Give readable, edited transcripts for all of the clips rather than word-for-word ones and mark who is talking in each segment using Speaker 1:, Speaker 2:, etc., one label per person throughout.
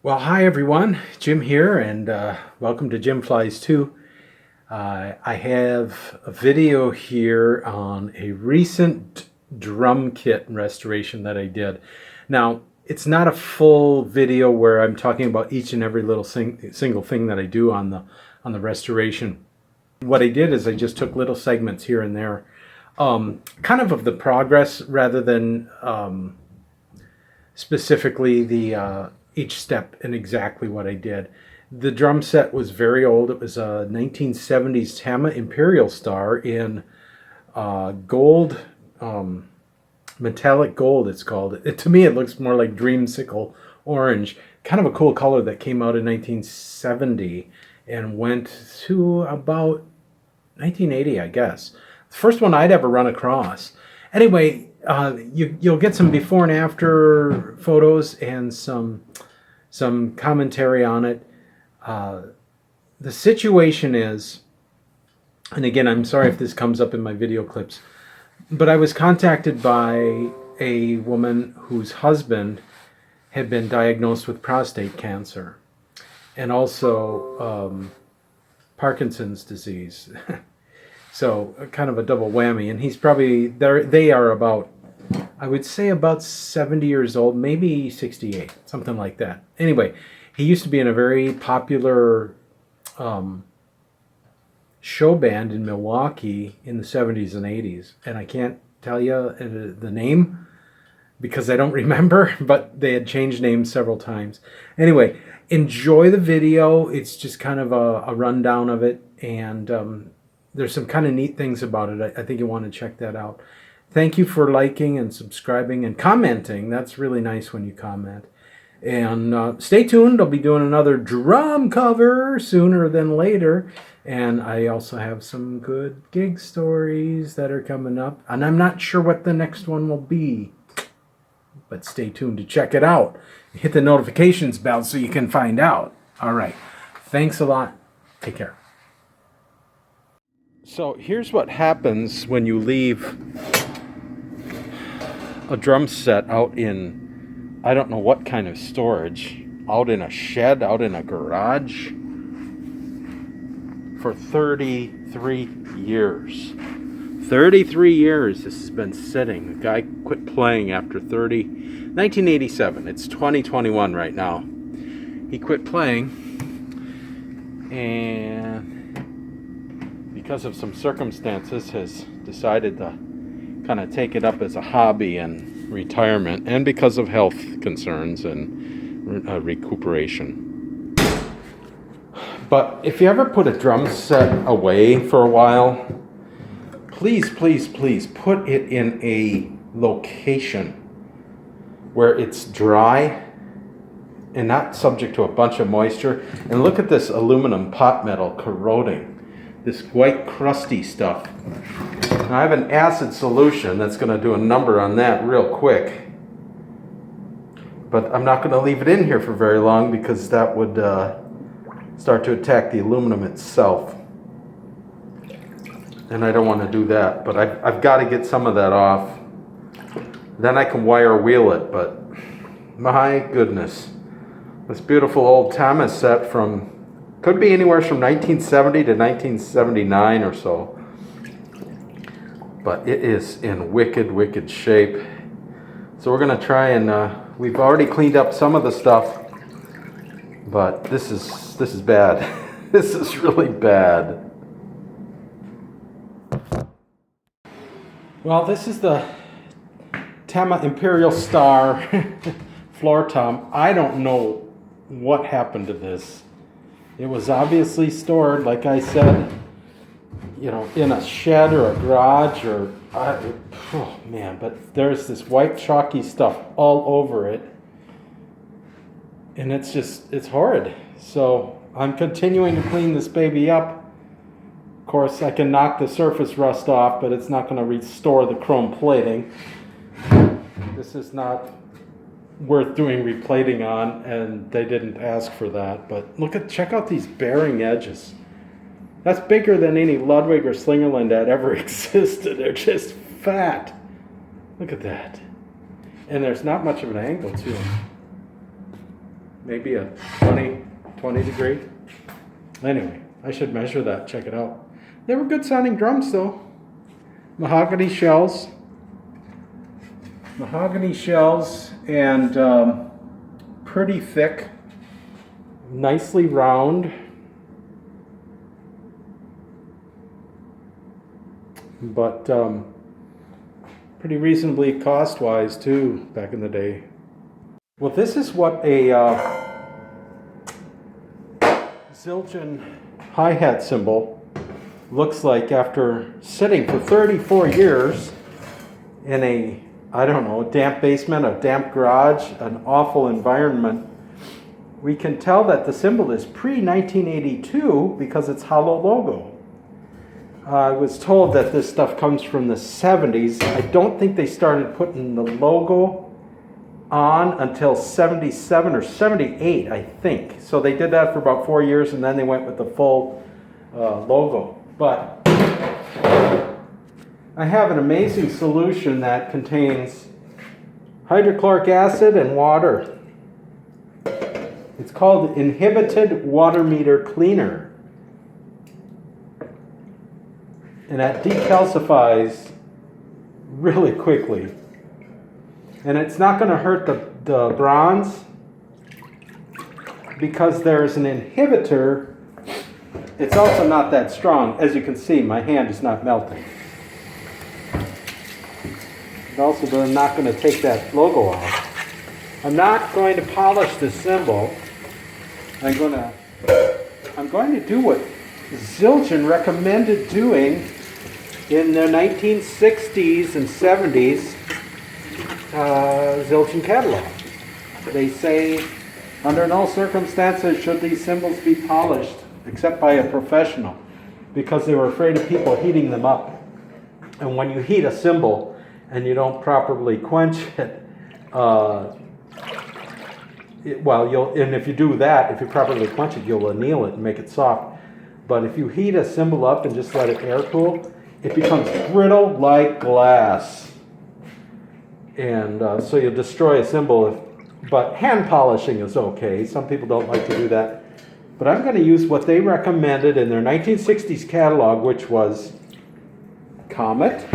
Speaker 1: Well, hi everyone, Jim here, and welcome to Jim Flies 2. I have a video here on a recent drum kit restoration that I did. Now, it's not a full video where I'm talking about each and every little single thing that I do on the restoration. What I did is I just took little segments here and there, kind of the progress rather than specifically the each step and exactly what I did. The drum set was very old. It was a 1970s Tama Imperial Star in gold, metallic gold it's called. To me it looks more like dreamsicle orange. Kind of a cool color that came out in 1970 and went to about 1980, I guess. The first one I'd ever run across. Anyway, you'll get some before and after photos and some commentary on it. The situation is, and again, I'm sorry if this comes up in my video clips, but I was contacted by a woman whose husband had been diagnosed with prostate cancer and also Parkinson's disease. So kind of a double whammy, and he's probably they are about, I would say, about 70 years old, maybe 68, something like that. Anyway, he used to be in a very popular show band in Milwaukee in the 70s and 80s, and I can't tell you the name because I don't remember, but they had changed names several times. Anyway, enjoy the video. It's just kind of a rundown of it, and there's some kind of neat things about it. I think you want to check that out. Thank you for liking and subscribing and commenting. That's really nice when you comment. And stay tuned. I'll be doing another drum cover sooner than later. And I also have some good gig stories that are coming up. And I'm not sure what the next one will be. But stay tuned to check it out. Hit the notifications bell so you can find out. All right. Thanks a lot. Take care. So here's what happens when you leave a drum set out in, I don't know what kind of storage, out in a shed, out in a garage for 33 years. 33 years this has been sitting. The guy quit playing after 1987. It's 2021 right now. He quit playing, and because of some circumstances has decided to kind of take it up as a hobby and retirement, and because of health concerns and recuperation. But if you ever put a drum set away for a while, please put it in a location where it's dry and not subject to a bunch of moisture. And look at this aluminum pot metal corroding. This white crusty stuff. Now I have an acid solution that's going to do a number on that real quick. But I'm not going to leave it in here for very long because that would start to attack the aluminum itself. And I don't want to do that. But I've got to get some of that off. Then I can wire wheel it. But my goodness. This beautiful old Tama set from, could be anywhere from 1970 to 1979 or so. But it is in wicked shape. So we're going to try and, we've already cleaned up some of the stuff, but this is bad. This is really bad. Well, this is the Tama Imperial Star floor tom. I don't know what happened to this. It was obviously stored, like I said, you know, in a shed or a garage or, oh man, but there's this white chalky stuff all over it. And it's horrid. So I'm continuing to clean this baby up. Of course, I can knock the surface rust off, but it's not going to restore the chrome plating. This is not worth doing replating on, and they didn't ask for that. But check out these bearing edges. That's bigger than any Ludwig or Slingerland that ever existed. They're just fat. Look at that. And there's not much of an angle to them. maybe a 20 degree. Anyway, I should measure that, check it out. They were good sounding drums though. Mahogany shells and pretty thick, nicely round. But pretty reasonably cost-wise too back in the day. Well, this is what a Zildjian hi-hat cymbal looks like after sitting for 34 years in a, I don't know, damp basement, a damp garage, an awful environment. We can tell that the cymbal is pre-1982 because it's hollow logo. I was told that this stuff comes from the 70s. I don't think they started putting the logo on until 77 or 78, I think. So they did that for about 4 years, and then they went with the full logo. But I have an amazing solution that contains hydrochloric acid and water. It's called Inhibited Water Meter Cleaner. And that decalcifies really quickly. And it's not going to hurt the bronze because there's an inhibitor. It's also not that strong. As you can see, my hand is not melting. And also, they're not going to take that logo off. I'm not going to polish this cymbal. I'm going to do what Zildjian recommended doing in the 1960s and 70s Zildjian catalog. They say, under no circumstances should these cymbals be polished except by a professional, because they were afraid of people heating them up. And when you heat a cymbal and you don't properly quench it, and if you do that, if you properly quench it, you'll anneal it and make it soft. But if you heat a cymbal up and just let it air cool, it becomes brittle like glass. And so you'll destroy a cymbal. But hand polishing is okay. Some people don't like to do that. But I'm going to use what they recommended in their 1960s catalog, which was Comet,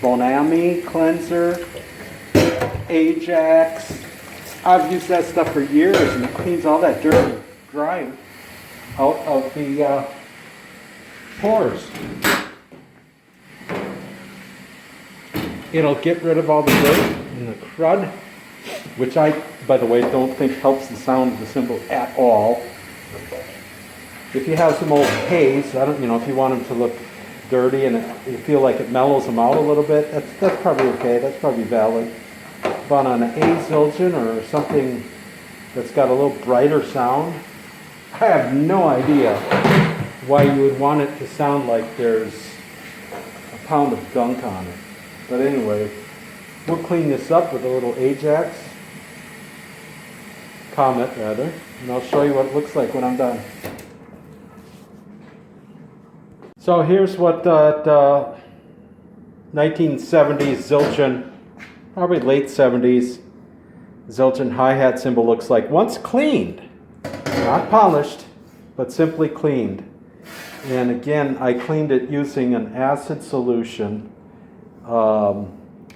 Speaker 1: Bonami Cleanser, Ajax. I've used that stuff for years, and it cleans all that dirt and grime out of the pores. It'll get rid of all the dirt and the crud, which I, by the way, don't think helps the sound of the cymbal at all. If you have some old haze, I don't, if you want them to look dirty and you feel like it mellows them out a little bit, that's probably okay. That's probably valid. But on an A Zildjian or something that's got a little brighter sound, I have no idea why you would want it to sound like there's a pound of gunk on it. But anyway, we'll clean this up with a little Ajax, Comet rather, and I'll show you what it looks like when I'm done. So here's what the 1970s Zildjian, probably late 70s Zildjian hi-hat cymbal looks like once cleaned. Not polished, but simply cleaned. And again, I cleaned it using an acid solution,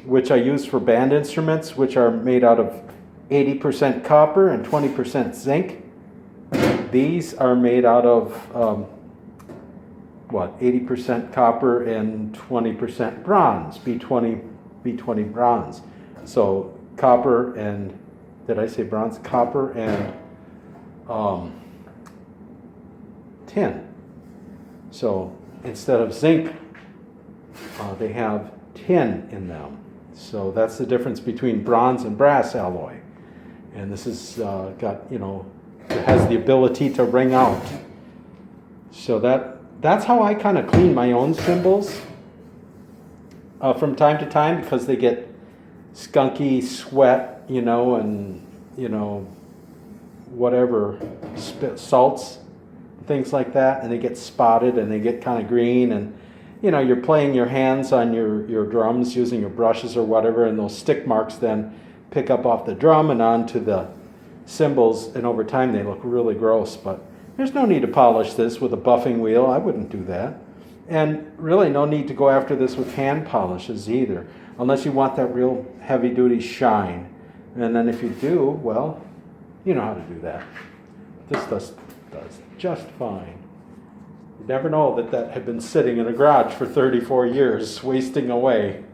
Speaker 1: which I use for band instruments, which are made out of 80% copper and 20% zinc. These are made out of 80% copper and 20% bronze, B20 bronze. So copper and, did I say bronze? Copper and tin. So instead of zinc, they have tin in them. So that's the difference between bronze and brass alloy. And this has got, it has the ability to ring out. So that's how I kind of clean my own cymbals from time to time, because they get skunky sweat, and, whatever, salts, things like that, and they get spotted and they get kind of green, and, you're playing your hands on your drums using your brushes or whatever, and those stick marks then pick up off the drum and onto the cymbals, and over time they look really gross, but there's no need to polish this with a buffing wheel. I wouldn't do that. And really no need to go after this with hand polishes either, unless you want that real heavy-duty shine. And then if you do, well, you know how to do that. This does just fine. You never know that that had been sitting in a garage for 34 years, wasting away.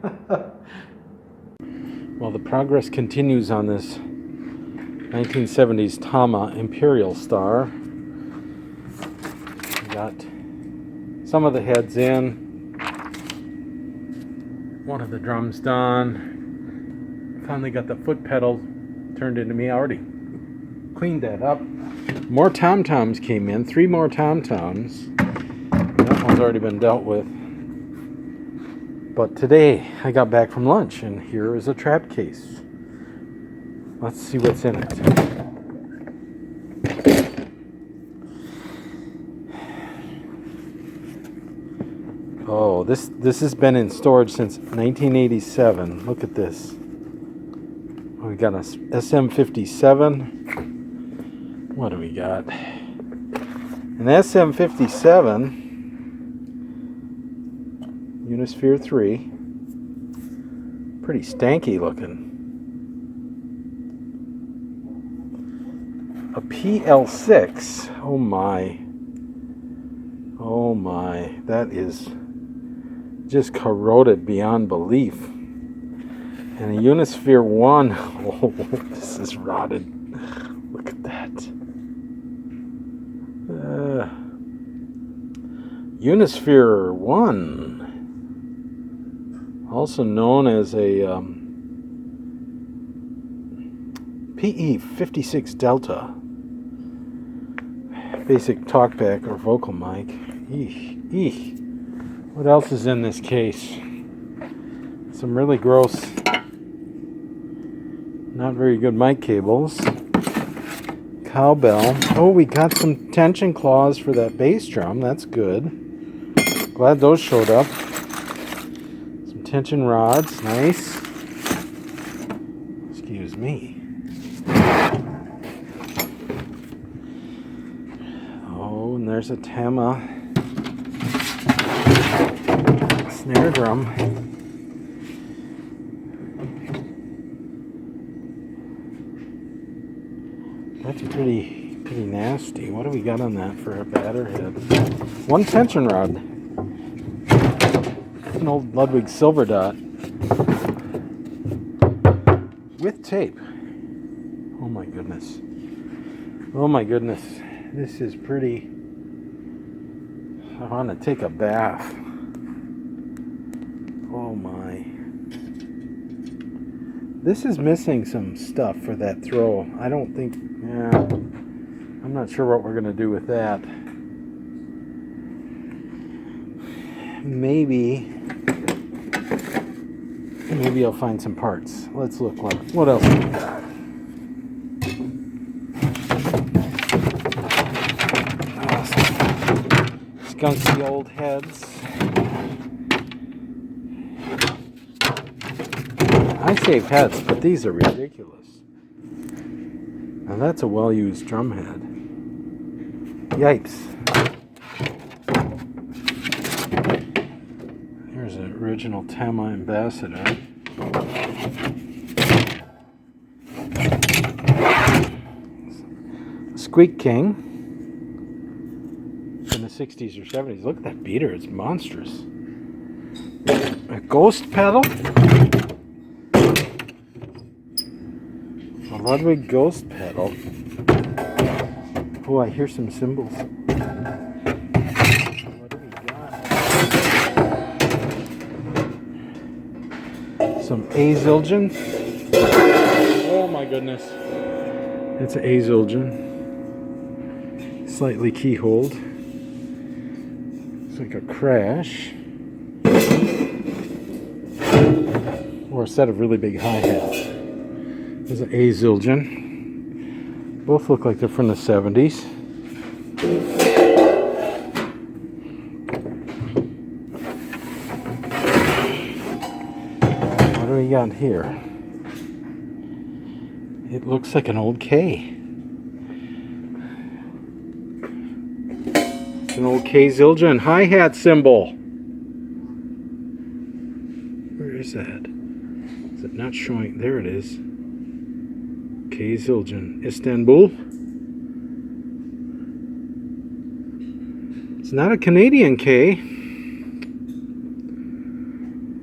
Speaker 1: Well, the progress continues on this 1970s Tama Imperial Star. We got some of the heads in, one of the drums done. Finally got the foot pedal turned into me. I already cleaned that up. More tom-toms came in, 3 more tom-toms. That one's already been dealt with. But today I got back from lunch and here is a trap case. Let's see what's in it. Oh, this has been in storage since 1987. Look at this. We got a SM57. What do we got? An SM57 Unisphere 3. Pretty stanky looking. A PL6. Oh my. Oh my. That is just corroded beyond belief. And a Unisphere 1. Oh, this is rotted. Look at that. Unisphere 1. Also known as a PE56 Delta. Basic talkback or vocal mic. Eek. What else is in this case? Some really gross, not very good mic cables. Cowbell. Oh, we got some tension claws for that bass drum. That's good. Glad those showed up. Some tension rods. Nice. Excuse me. Oh, and there's a Tama snare drum. That's pretty nasty. What do we got on that for a batter head? 1 tension rod. An old Ludwig silver dot. With tape. Oh my goodness. Oh my goodness. This is pretty... I want to take a bath. Oh my. This is missing some stuff for that throw. I don't think... Yeah, I'm not sure what we're going to do with that. Maybe I'll find some parts. Let's look. What else do we got? Skunky old heads. I save heads, but these are ridiculous. Now that's a well-used drum head. Yipes. Here's an original Tama Ambassador. Squeak King in the 60s or 70s. Look at that beater, it's monstrous. A ghost pedal. A Ludwig ghost pedal. Oh, I hear some cymbals. What do we got? Some A Zildjian. Oh my goodness. It's an A Zildjian. Slightly keyholed. It's like a crash. Or a set of really big hi-hats. There's an A Zildjian. Both look like they're from the 70s. What do we got here? It looks like an old K. It's an old K Zildjian hi-hat cymbal. Where is that? Is it not showing? There it is. K Zildjian. Istanbul. It's not a Canadian K.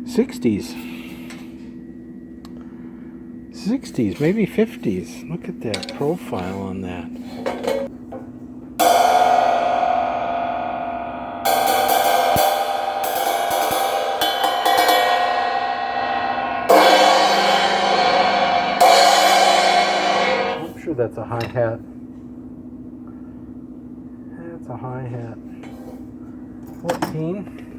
Speaker 1: 60s. 60s, maybe 50s. Look at that profile on that. I'm sure that's a hi-hat. That's a hi-hat. 14.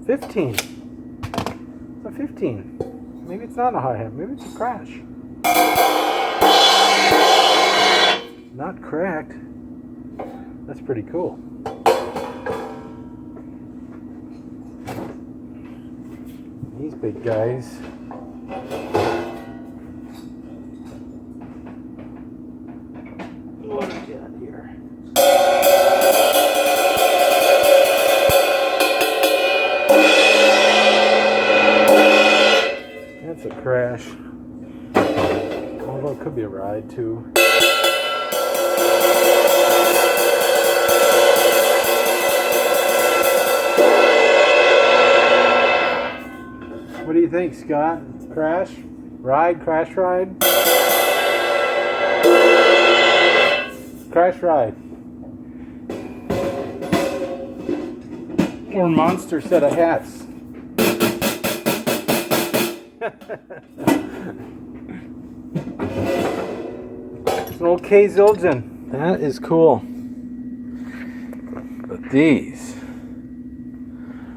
Speaker 1: 15. It's a 15. Maybe it's not a hi-hat. Maybe it's a crash. Not cracked. That's pretty cool. These big guys. What do we got here? That's a crash. Although it could be a ride too. What do you think, Scott? Crash? Ride? Crash ride? Crash ride. Or monster set of hats. It's an old K Zildjian. That is cool. But these.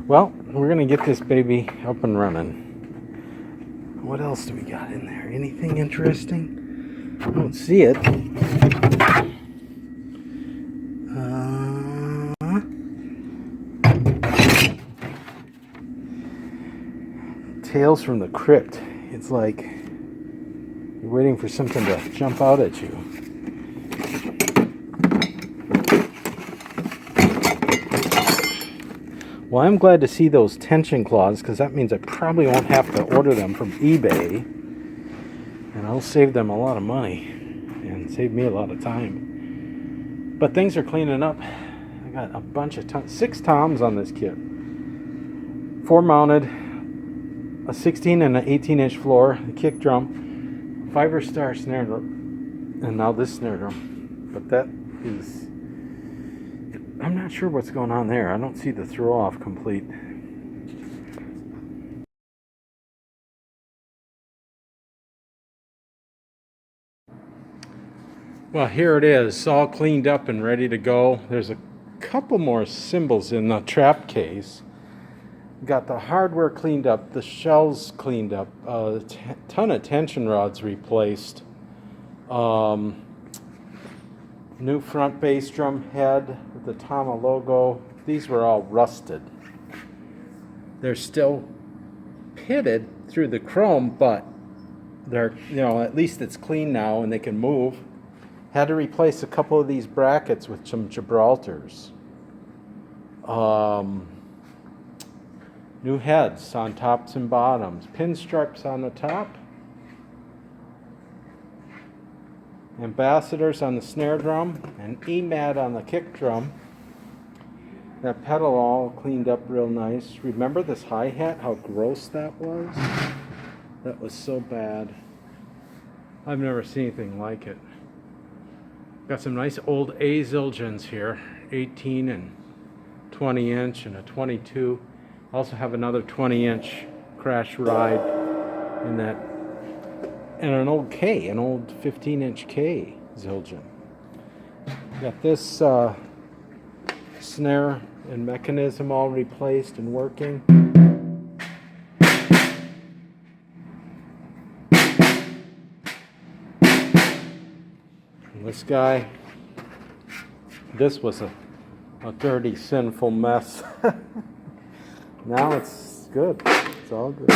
Speaker 1: Well, we're going to get this baby up and running. What else do we got in there? Anything interesting? I don't see it. Tales from the Crypt. It's like you're waiting for something to jump out at you. Well, I'm glad to see those tension claws because that means I probably won't have to order them from eBay. And I'll save them a lot of money and save me a lot of time. But things are cleaning up. I got a bunch of 6 toms on this kit. 4 mounted, a 16 and an 18-inch floor, a kick drum, 5-star snare drum, and now this snare drum. But that is... I'm not sure what's going on there. I don't see the throw off complete. Well, here it is, all cleaned up and ready to go. There's a couple more cymbals in the trap case. Got the hardware cleaned up, the shells cleaned up, a ton of tension rods replaced. New front bass drum head with the Tama logo. These were all rusted. They're still pitted through the chrome, but they're, at least it's clean now and they can move. Had to replace a couple of these brackets with some Gibraltars. New heads on tops and bottoms. Pinstripes on the top. Ambassadors on the snare drum. And E-mat on the kick drum. That pedal all cleaned up real nice. Remember this hi-hat, how gross that was? That was so bad. I've never seen anything like it. Got some nice old A Zildjians here. 18 and 20 inch and a 22. Also have another 20-inch crash ride in that, and an old K, an old 15-inch K Zildjian. Got this snare and mechanism all replaced and working. And this guy, this was a dirty, sinful mess. Now it's good. It's all good.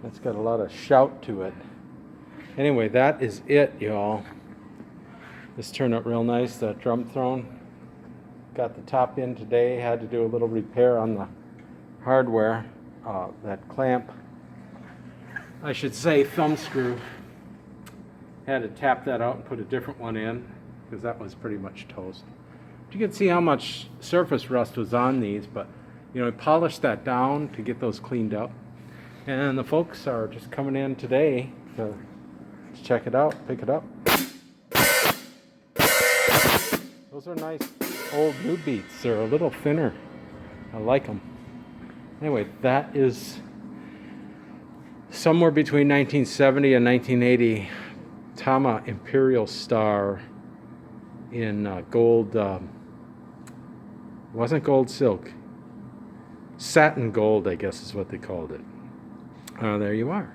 Speaker 1: That's got a lot of shout to it. Anyway, that is it, y'all. This turned out real nice, the drum throne. Got the top in today, had to do a little repair on the hardware, that clamp. I should say thumb screw. Had to tap that out and put a different one in because that was pretty much toast. You can see how much surface rust was on these, but I polished that down to get those cleaned up. And the folks are just coming in today to check it out, pick it up. Those are nice old new beats. They're a little thinner. I like them. Anyway, that is somewhere between 1970 and 1980 Tama Imperial Star in gold, wasn't gold silk, satin gold, I guess is what they called it. There you are.